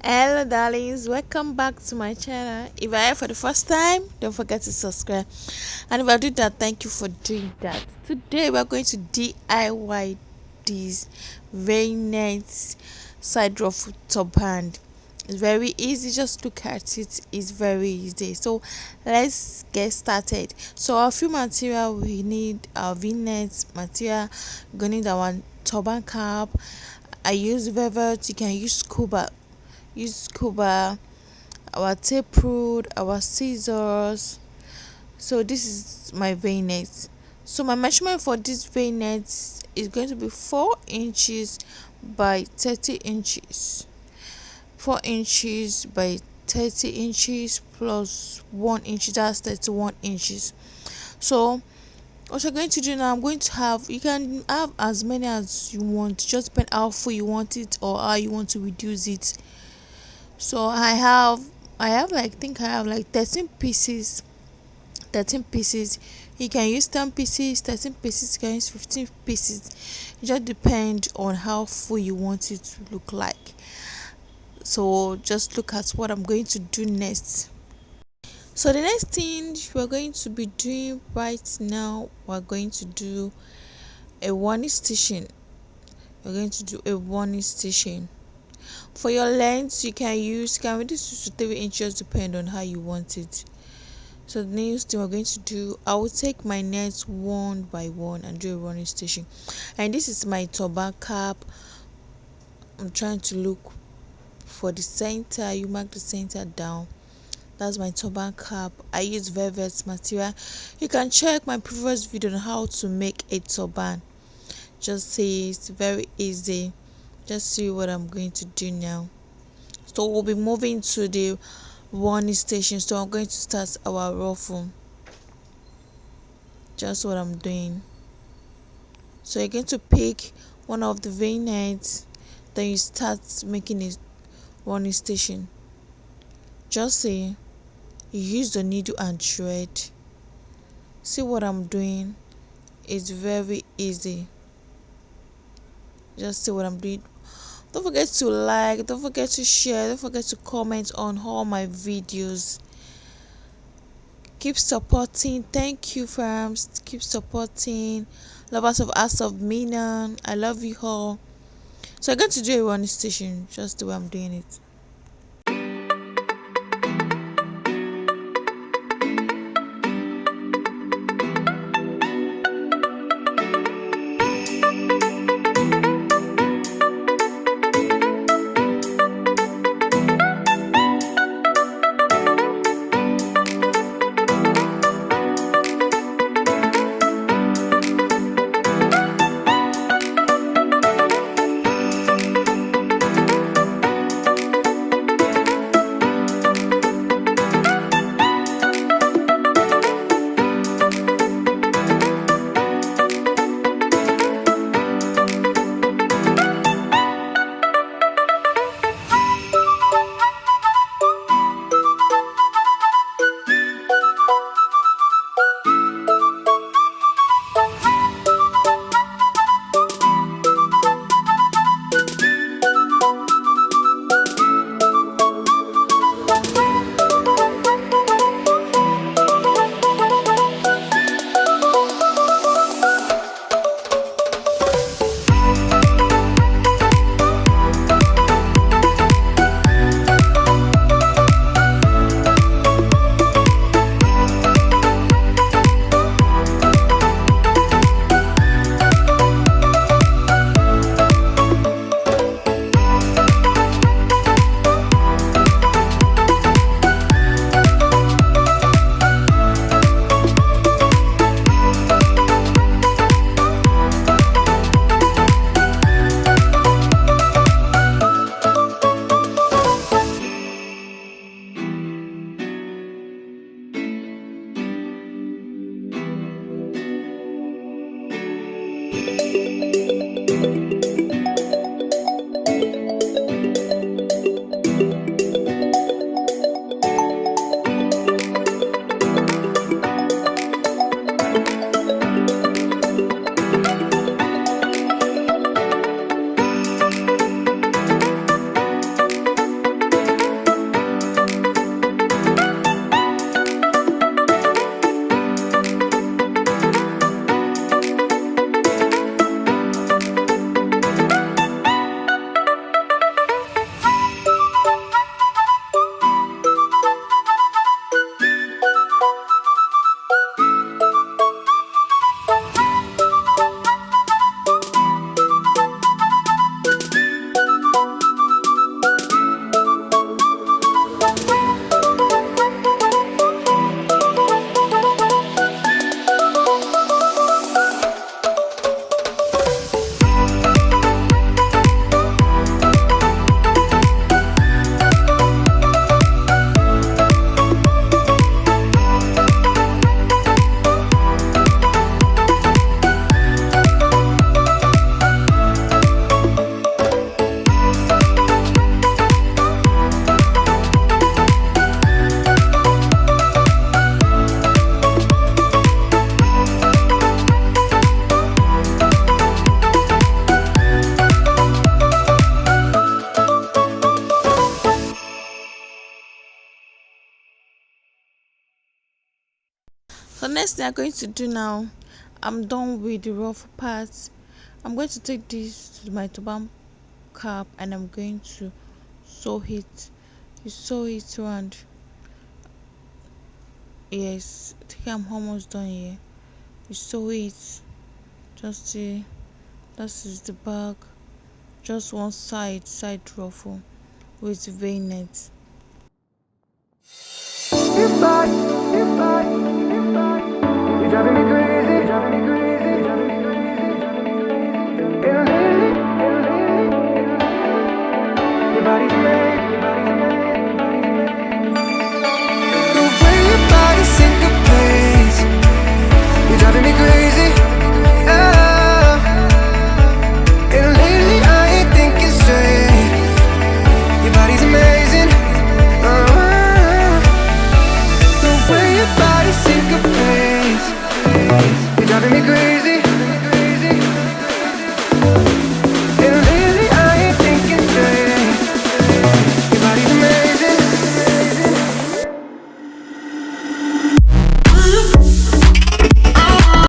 Hello darlings, welcome back to my channel. If you're here for the first time, don't forget to subscribe. And if I do that, thank you for doing that. Today we're going to DIY this very nice side ruffle top band. It's very easy, just look at it, it's very easy. So let's get started. So our few material, we need our v-net material, we're gonna need our turban cap. I use velvet, you can use scuba, our tape rule, our scissors. So this is my v-net. So my measurement for this v-net is going to be 4 inches by 30 inches. 4 inches by 30 inches plus 1 inch, that's 31 inches. So what you're going to do now, I'm going to have, you can have as many as you want, just depend how full you want it or how you want to reduce it. So I have like, think I have like 13 pieces. 13 pieces. You can use 10 pieces, 13 pieces, you can use 15 pieces. It just depends on how full you want it to look like. So just look at what I'm going to do next. So the next thing we're going to be doing right now, we're going to do a one stitching. We're going to do a one stitching. For your length, you can reduce to 3 inches, depend on how you want it. So the next thing we're going to do, I will take my nets one by one and do a running stitching. And this is my turban cap. I'm trying to look for the center. You mark the center down. That's my turban cap. I use velvet material. You can check my previous video on how to make a turban. Just see, it's very easy. Just see what I'm going to do now. So we'll be moving to the one station. So I'm going to start our ruffle. Just what I'm doing. So you're going to pick one of the v-nets, then you start making a one station. Just say you use the needle and thread. See what I'm doing? It's very easy. Just see what I'm doing. Don't forget to like, don't forget to share, don't forget to comment on all my videos. Keep supporting. Thank you, fams. Keep supporting. Lovers of Us of Minan, I love you all. So I'm going to do a one station, just the way I'm doing it. next thing I'm going to do now, I'm done with the rough parts. I'm going to take this to my turban cap and I'm going to sew it. You sew it around. Yes, I think I'm almost done here. You sew it. Just see, that is the back. Just one side ruffle with V-net. You're driving me crazy, driving me crazy, driving me crazy. Your body's made, your body's made, your body's made. The way your body syncopates, you're driving me crazy.